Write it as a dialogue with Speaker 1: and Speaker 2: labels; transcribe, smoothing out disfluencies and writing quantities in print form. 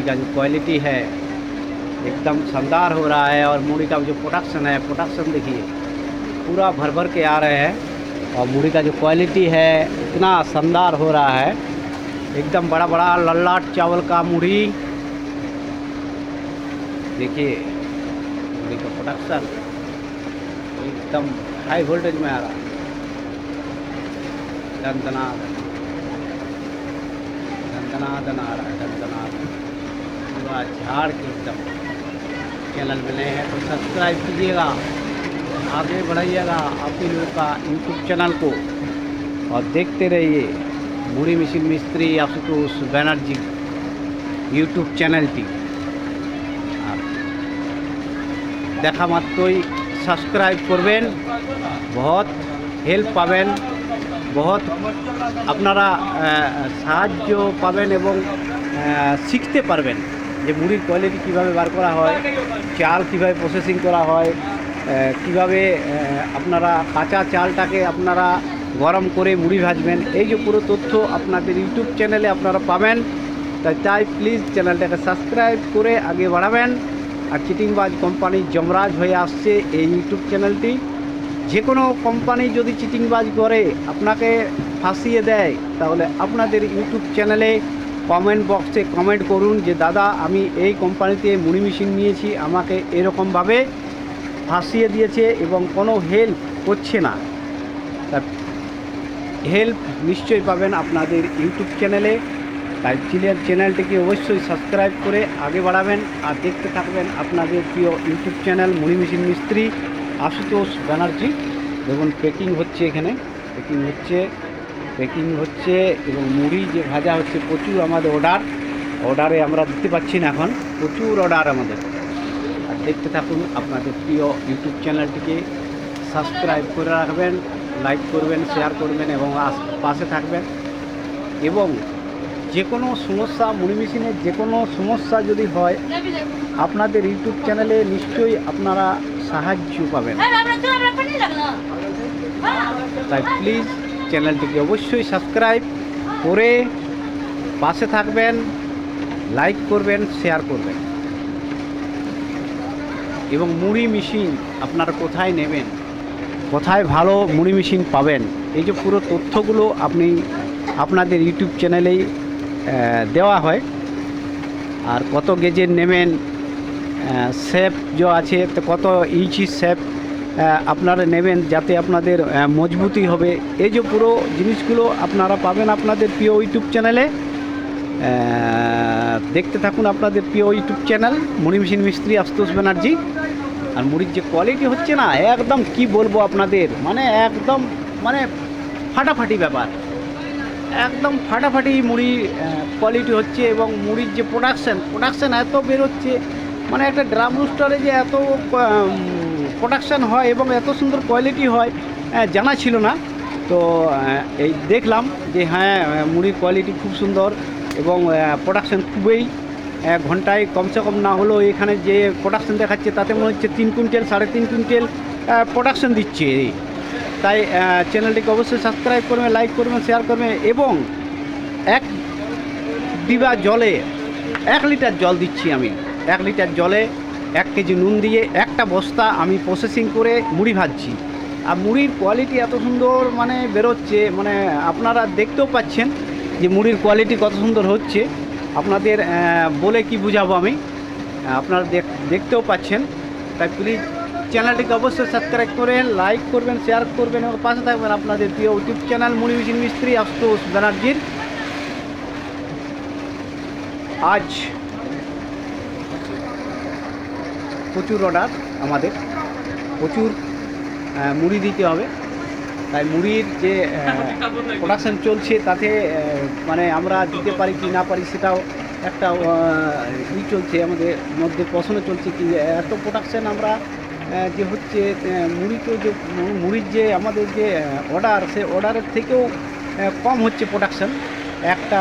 Speaker 1: मुड़ी का जो क्वालिटी है एकदम शानदार हो रहा है। और मुड़ी का जो प्रोडक्शन है, प्रोडक्शन देखिए पूरा भर भर के आ रहे हैं। और मुड़ी का जो क्वालिटी है इतना शानदार हो रहा है, एकदम बड़ा बड़ा लल्लाट चावल का मुड़ी। देखिए मुड़ी का प्रोडक्शन एकदम हाई वोल्टेज में आ रहा है। दंदनाद दंदनादन आ रहा है, दंदनाद पूरा झाड़ के एकदम। चैनल में नए हैं तो सब्सक्राइब कीजिएगा, आगे बढ़ाइएगा आप ही लोगों का यूट्यूब चैनल को, और देखते रहिए मुड़ी मिशन मिस्त्री आशुतोष बैनर्जी यूट्यूब चैनलটি। দেখা মাত্রই সাবস্ক্রাইব করবেন, বহুত হেল্প পাবেন, বহুত আপনারা সাহায্য পাবেন এবং শিখতে পারবেন যে মুড়ির কোয়ালিটি কীভাবে বার করা হয়, চাল কীভাবে প্রসেসিং করা হয়, কীভাবে আপনারা কাঁচা চালটাকে আপনারা গরম করে মুড়ি ভাজবেন। এই যে পুরো তথ্য আপনাদের ইউটিউব চ্যানেলে আপনারা পাবেন। তাই প্লিজ চ্যানেলটাকে সাবস্ক্রাইব করে আগে বাড়াবেন। আর চিটিংবাজ কোম্পানি যমরাজ হয়ে আসছে এই ইউটিউব চ্যানেলটি। যে কোনো কোম্পানি যদি চিটিংবাজ করে আপনাকে ফাঁসিয়ে দেয়, তাহলে আপনাদের ইউটিউব চ্যানেলে কমেন্ট বক্সে কমেন্ট করুন যে দাদা আমি এই কোম্পানিতে মুড়ি মেশিন নিয়েছি, আমাকে এরকমভাবে ফাঁসিয়ে দিয়েছে এবং কোনো হেল্প করছে না। তা হেল্প নিশ্চয়ই পাবেন আপনাদের ইউটিউব চ্যানেলে। তাই চ্যানেলটিকে অবশ্যই সাবস্ক্রাইব করে আগে বাড়াবেন আর দেখতে থাকবেন আপনাদের প্রিয় ইউটিউব চ্যানেল মুড়ি মেশিন মিস্ত্রি আশুতোষ ব্যানার্জি। দেখুন প্যাকিং হচ্ছে, এখানে প্যাকিং হচ্ছে এবং মুড়ি যে ভাজা হচ্ছে। প্রচুর আমাদের অর্ডারে আমরা দিতে পারছি না এখন, প্রচুর অর্ডার আমাদের। আর দেখতে থাকুন আপনাদের প্রিয় ইউটিউব চ্যানেলটিকে সাবস্ক্রাইব করে রাখবেন, লাইক করবেন, শেয়ার করবেন এবং পাশে থাকবেন। এবং যে কোনো সমস্যা, মুড়ি মেশিনের যে কোনো সমস্যা যদি হয় আপনাদের ইউটিউব চ্যানেলে নিশ্চয়ই আপনারা সাহায্য পাবেন। তাই প্লিজ চ্যানেলটিকে অবশ্যই সাবস্ক্রাইব করে পাশে থাকবেন, লাইক করবেন, শেয়ার করবেন। এবং মুড়ি মেশিন আপনারা কোথায় নেবেন, কোথায় ভালো মুড়ি মেশিন পাবেন, এই যে পুরো তথ্যগুলো আপনি আপনাদের ইউটিউব চ্যানেলেই দেওয়া হয়। আর কত গেজের নেবেন, শেপ যে আছে তো কত ইঞ্চি শেপ আপনারা নেবেন যাতে আপনাদের মজবুতি হবে, এই যে পুরো জিনিসগুলো আপনারা পাবেন আপনাদের প্রিয় ইউটিউব চ্যানেলে। দেখতে থাকুন আপনাদের প্রিয় ইউটিউব চ্যানেল মুড়ি মেশিন মিস্ত্রি আশুতোষ ব্যানার্জি। আর মুড়ির যে কোয়ালিটি হচ্ছে না, একদম কি বলবো আপনাদের, মানে একদম মানে ফাটাফাটি ব্যাপার, একদম ফাটাফাটি মুড়ি কোয়ালিটি হচ্ছে। এবং মুড়ির যে প্রোডাকশান এত বেরোচ্ছে, মানে একটা ড্রাম রোস্টারে যে এত প্রোডাকশান হয় এবং এত সুন্দর কোয়ালিটি হয় জানা ছিল না। তো এই দেখলাম যে হ্যাঁ মুড়ির কোয়ালিটি খুব সুন্দর এবং প্রোডাকশান খুবই, ঘন্টায় কমসে কম না হলেও এখানে যে প্রোডাকশান দেখাচ্ছে তাতে মনে হচ্ছে 3 কুইন্টাল 3.5 কুইন্টাল প্রোডাকশান দিচ্ছে। তাই চ্যানেলটিকে অবশ্যই সাবস্ক্রাইব করবেন, লাইক করবেন, শেয়ার করবেন। এবং 1 ডিবা জলে 1 লিটার জল দিচ্ছি আমি, 1 লিটার জলে 1 কেজি নুন দিয়ে একটা বস্তা আমি প্রসেসিং করে মুড়ি ভাজছি। আর মুড়ির কোয়ালিটি এত সুন্দর মানে বেরোচ্ছে, মানে আপনারা দেখতেও পাচ্ছেন যে মুড়ির কোয়ালিটি কত সুন্দর হচ্ছে। আপনাদের বলে কি বুঝাবো আমি, আপনারা দেখতেও পাচ্ছেন। তাই প্লিজ চ্যানেলটিকে অবশ্যই সাবস্ক্রাইব করেন, লাইক করবেন, শেয়ার করবেন এবং পাশে থাকবেন আপনাদের প্রিয় ইউটিউব চ্যানেল মুড়ি মেশিন মিস্ত্রি আশুতোষ ব্যানার্জির। আজ প্রচুর অর্ডার, আমাদের প্রচুর মুড়ি দিতে হবে। তাই মুড়ির যে প্রোডাকশান চলছে তাতে মানে আমরা দিতে পারি কি না পারি সেটাও একটা চলছে, আমাদের মধ্যে প্রশ্ন চলছে কি এত প্রোডাকশান আমরা যে হচ্ছে মুড়িতে যে মুড়ির যে আমাদের যে অর্ডার, সে অর্ডারের থেকেও কম হচ্ছে প্রোডাকশান একটা